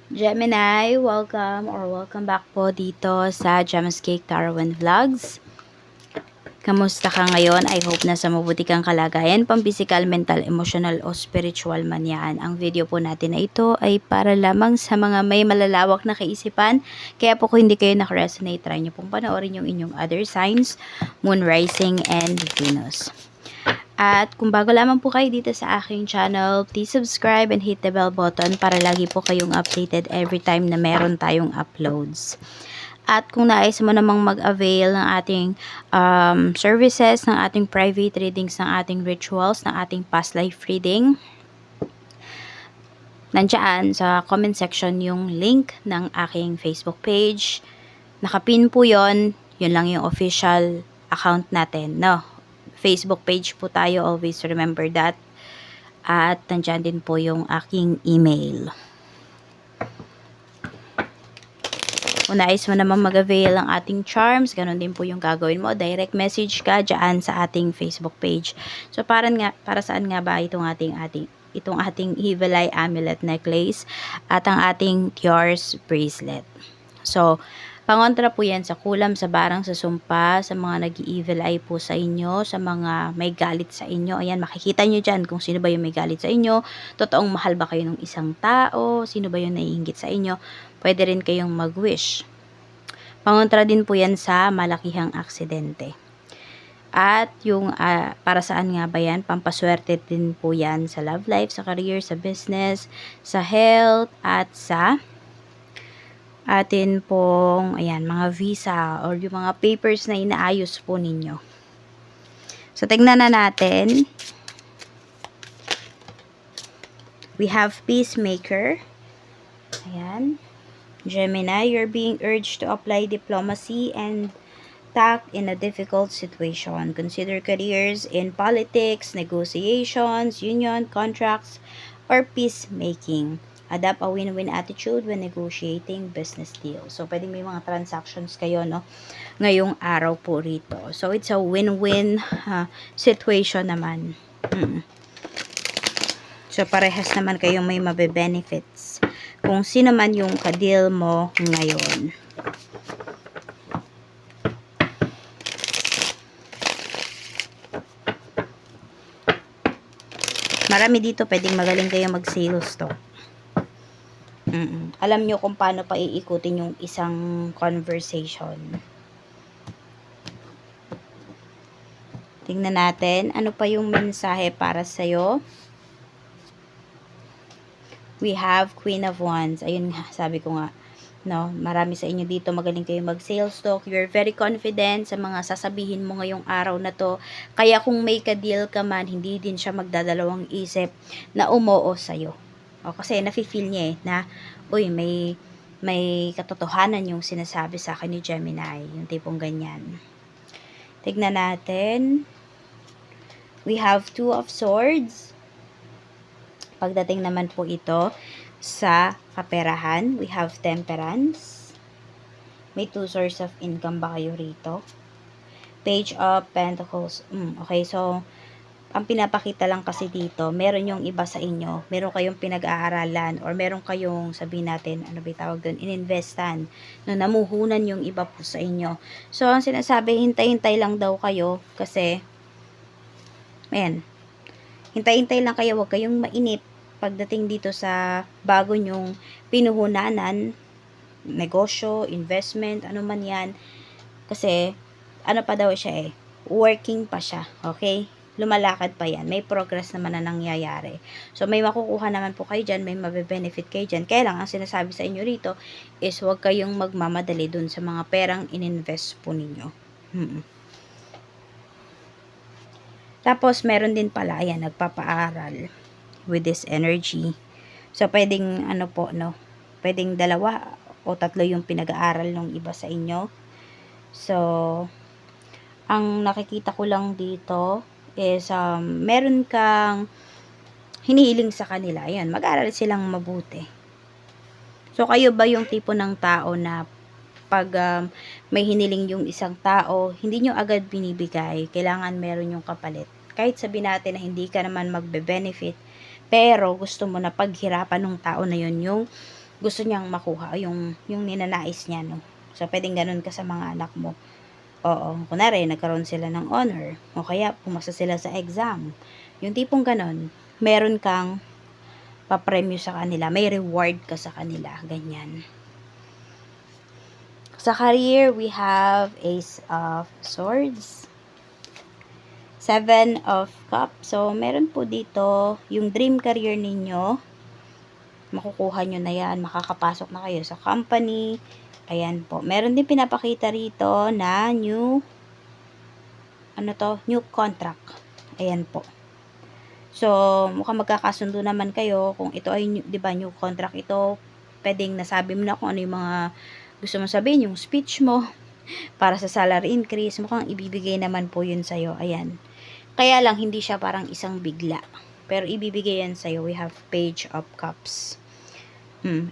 Gemini, welcome back po dito sa Gems Cake Tarot Vlogs. Kamusta ka ngayon? I hope na sa mabuti kang kalagayan, pang-physical, mental, emotional o spiritual man yan. Ang video po natin na ito ay para lamang sa mga may malalawak na kaisipan. Kaya po kung hindi kayo nakaresonate, try nyo pong panoorin yung inyong other signs, Moon, Rising, and Venus. At kung bago lamang po kayo dito sa aking channel, please subscribe and hit the bell button para lagi po kayong updated every time na meron tayong uploads. At kung nais mo namang mag-avail ng ating services, ng ating private readings, ng ating rituals, ng ating past life reading, nandiyan sa comment section yung link ng aking Facebook page. Nakapin po yon, yun lang yung official account natin, no? Facebook page po tayo, always remember that. At nandiyan din po yung aking email. Kung nais mo naman mag-avail ng ating charms, ganun din po yung gagawin mo. Direct message ka dyan sa ating Facebook page. So, para saan nga ba itong ating Evil Eye Amulet Necklace at ang ating Cures Bracelet. So, pangontra po yan sa kulam, sa barang, sa sumpa, sa mga nag-evil eye po sa inyo, sa mga may galit sa inyo. Ayan, makikita nyo dyan kung sino ba yung may galit sa inyo. Totoong mahal ba kayo ng isang tao? Sino ba yung naiinggit sa inyo? Pwede rin kayong mag-wish. Pangontra din po yan sa malakihang aksidente. At yung para saan nga ba yan? Pampaswerte din po yan sa love life, sa career, sa business, sa health, at sa atin pong, ayan, mga visa or yung mga papers na inaayos po ninyo. So, tignan na natin. We have Peacemaker. Ayan. Gemini, you're being urged to apply diplomacy and tact in a difficult situation. Consider careers in politics, negotiations, union, contracts, or peacemaking. Adapt a win-win attitude when negotiating business deals. So, pwedeng may mga transactions kayo, no? Ngayong araw po rito. So, it's a win-win situation naman. So, parehas naman kayong may mabe-benefits. Kung sino man yung ka-deal mo ngayon. Marami dito pwedeng magaling kayo mag-sales to. Alam nyo kung paano pa iikutin yung isang conversation. Tingnan natin, ano pa yung mensahe para sa'yo. We have Queen of Wands. Ayun nga, sabi ko nga, no, marami sa inyo dito magaling kayo mag-sales talk. You're very confident sa mga sasabihin mo ngayong araw na to. Kaya kung may ka-deal ka man, hindi din siya magdadalawang isip na umoo sa'yo. O, kasi nafe-feel niya na, uy, may katotohanan yung sinasabi sa akin ni Gemini. Yung tipong ganyan. Tignan natin. We have Two of Swords. Pagdating naman po ito sa kaperahan, we have Temperance. May two source of income ba kayo rito? Page of Pentacles. Okay, so ang pinapakita lang kasi dito, meron yung iba sa inyo, meron kayong pinag-aaralan or meron kayong, sabihin natin, ano ba tawag doon, ininvestan, no, namuhunan yung iba po sa inyo. So, ang sinasabi, hintay-hintay lang daw kayo kasi, ayan, hintay-hintay lang kayo, huwag kayong mainip pagdating dito sa bago nyong pinuhunanan, negosyo, investment, ano man yan, kasi, ano pa daw siya working pa siya, okay? Lumalakad pa yan. May progress naman na nangyayari. So, may makukuha naman po kayo dyan. May mabe-benefit kayo dyan. Kaya lang, ang sinasabi sa inyo rito is huwag kayong magmamadali dun sa mga perang ininvest po ninyo. Tapos, meron din pala, ayan, nagpapaaral with this energy. So, pwedeng, ano po, no? Pwedeng dalawa o tatlo yung pinag-aaral ng iba sa inyo. So, ang nakikita ko lang dito is meron kang hinihiling sa kanila. Ayan, mag-aral silang mabuti. So, kayo ba yung tipo ng tao na pag may hiniling yung isang tao, hindi nyo agad binibigay, kailangan meron yung kapalit. Kahit sabi natin na hindi ka naman magbe-benefit, pero gusto mo na paghirapan ng tao na yun yung gusto niyang makuha, yung ninanais niya, no? So, pwedeng ganun ka sa mga anak mo. Oo, kunwari, nagkaroon sila ng honor, o kaya pumasa sila sa exam. Yung tipong ganun, meron kang papremyo sa kanila, may reward ka sa kanila, ganyan. Sa career, we have Ace of Swords, Seven of Cups. So, meron po dito, yung dream career ninyo, makukuha nyo na yan, makakapasok na kayo sa company. Ayan po. Meron din pinapakita rito na new contract. Ayan po. So, mukhang magkakasundo naman kayo kung ito ay, di ba, new contract ito. Pwedeng nasabi mo na kung ano yung mga gusto mo sabihin, yung speech mo para sa salary increase. Mukhang ibibigay naman po yun sa'yo. Ayan. Kaya lang, hindi siya parang isang bigla. Pero ibibigay yan sa'yo. We have Page of Cups.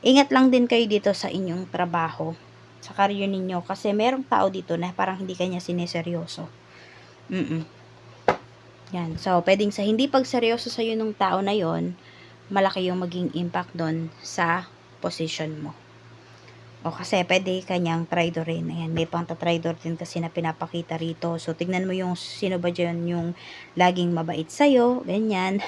Ingat lang din kayo dito sa inyong trabaho, sa career ninyo. Kasi merong tao dito na parang hindi kanya sineseryoso. Yan. So, pwedeng sa hindi pagseryoso sa'yo nung tao na yon, malaki yung maging impact doon sa position mo. O kasi pwede kanyang traitor rin. Ayan, may pang-traitor din kasi na pinapakita rito. So, tignan mo yung sino ba dyan yung laging mabait sa'yo, ganyan.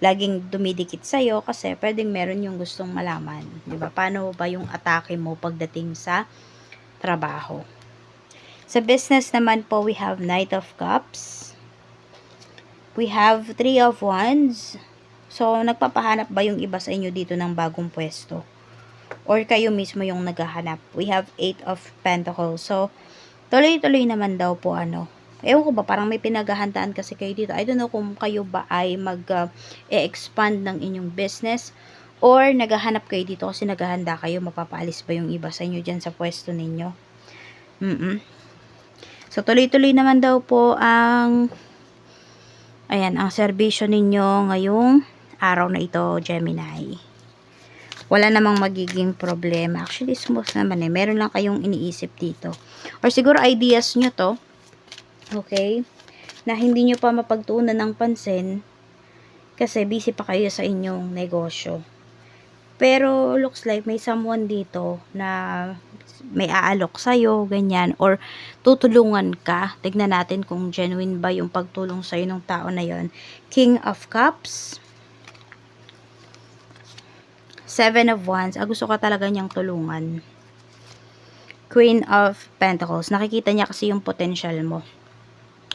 Laging dumidikit sa'yo kasi pwedeng meron yung gustong malaman. Diba? Paano ba yung atake mo pagdating sa trabaho? Sa business naman po, we have Knight of Cups. We have Three of Wands. So, nagpapahanap ba yung iba sa inyo dito ng bagong pwesto? Or kayo mismo yung naghahanap? We have Eight of Pentacles. So, tuloy-tuloy naman daw po ewan ko ba, parang may pinaghahandaan kasi kayo dito. I don't know kung kayo ba ay mag-expand ng inyong business or naghahanap kayo dito kasi naghahanda kayo, mapapaalis ba yung iba sa inyo dyan sa pwesto ninyo. So, tuloy-tuloy naman daw po ang serbisyo ninyo ngayong araw na ito, Gemini. Wala namang magiging problema. Actually, smooth naman Meron lang kayong iniisip dito. Or siguro ideas nyo to. Okay? Na hindi nyo pa mapagtuunan ng pansin kasi busy pa kayo sa inyong negosyo. Pero looks like may someone dito na may aalok sa'yo, ganyan, or tutulungan ka. Tignan natin kung genuine ba yung pagtulong sa'yo ng tao na yon. King of Cups, Seven of Wands. Gusto ka talaga niyang tulungan. Queen of Pentacles. Nakikita niya kasi yung potential mo.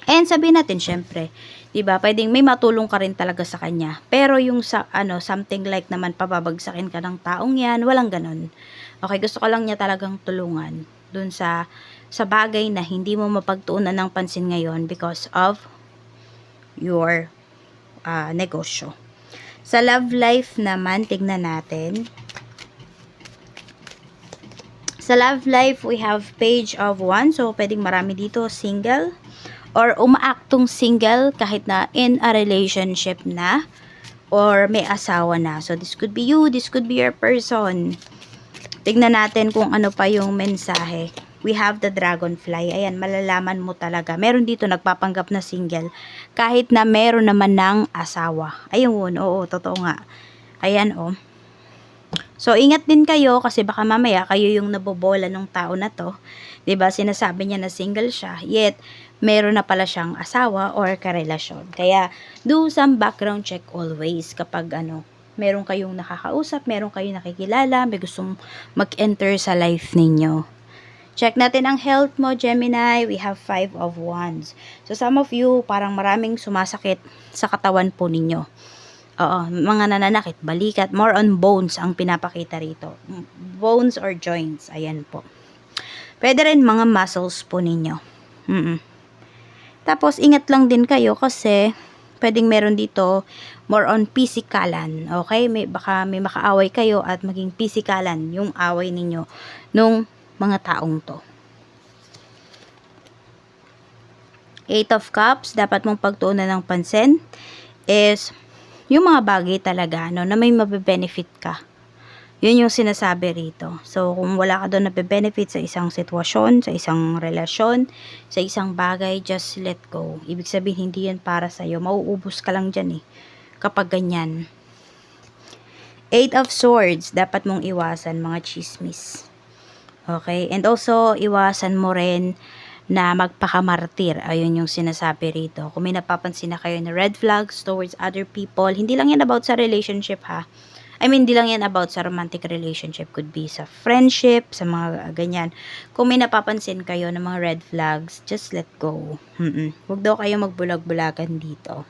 And sabihin natin, syempre, diba, pwedeng may matulong ka rin talaga sa kanya. Pero yung something like naman, pababagsakin ka ng taong yan, walang ganun. Okay, gusto ka lang niya talagang tulungan dun sa bagay na hindi mo mapagtuunan ng pansin ngayon because of your negosyo. Sa love life naman, tignan natin. Sa love life, we have Page of Wands. So, pwedeng marami dito, single or umaaktong single kahit na in a relationship na or may asawa na. So, this could be you, this could be your person. Tignan natin kung ano pa yung mensahe. We have the dragonfly. Ayan, malalaman mo talaga. Meron dito nagpapanggap na single kahit na meron naman ng asawa. Ayun, oo, totoo nga. Ayan, So, ingat din kayo kasi baka mamaya kayo yung nabobola ng tao na to. 'Di ba? Sinasabi niya na single siya, yet meron na pala siyang asawa or karelasyon. Kaya, do some background check always kapag meron kayong nakakausap, meron kayong nakikilala, may gustong mag-enter sa life ninyo. Check natin ang health mo, Gemini. We have Five of Wands. So, some of you, parang maraming sumasakit sa katawan po ninyo. Mga nananakit, balikat, more on bones ang pinapakita rito. Bones or joints, ayan po. Pwede rin mga muscles po ninyo. Tapos, ingat lang din kayo kasi pwedeng meron dito more on pisikalan. Okay? Baka may makaaway kayo at maging pisikalan yung away ninyo nung mga taong to. Eight of Cups, dapat mong pagtuunan ng pansin is yung mga bagay talaga na may mabe-benefit ka. Yun yung sinasabi rito. So, kung wala ka doon nabe-benefit sa isang sitwasyon, sa isang relasyon, sa isang bagay, just let go. Ibig sabihin, hindi yan para sa'yo. Mauubos ka lang dyan kapag ganyan. Eight of Swords, dapat mong iwasan mga chismis. Okay? And also, iwasan mo rin na magpakamartir. Ayun yung sinasabi rito. Kung may napapansin na kayo na red flags towards other people, hindi lang yan about sa relationship ha. I mean, hindi lang yan about sa romantic relationship. Could be sa friendship, sa mga ganyan. Kung may napapansin kayo ng mga red flags, just let go. Huwag daw kayo magbulag-bulagan dito.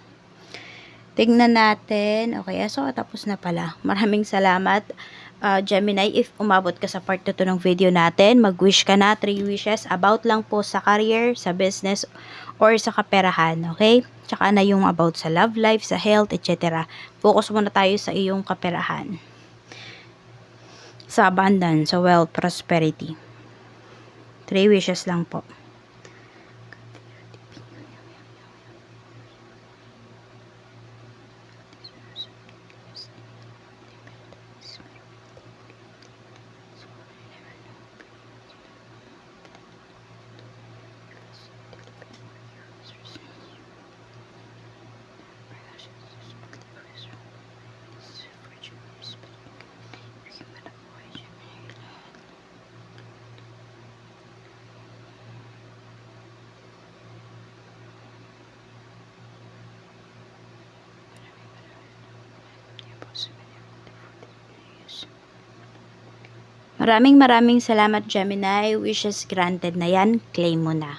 Tingnan natin. Okay, so tapos na pala. Maraming salamat. Gemini, if umabot ka sa part 2 ng video natin, mag-wish ka na 3 wishes about lang po sa career, sa business, or sa kaperahan, okay? Tsaka na yung about sa love life, sa health, etc. Focus muna tayo sa iyong kaperahan. Sa abundance, sa wealth, prosperity. 3 wishes lang po. Maraming salamat, Gemini. Wishes granted na yan. Claim mo na.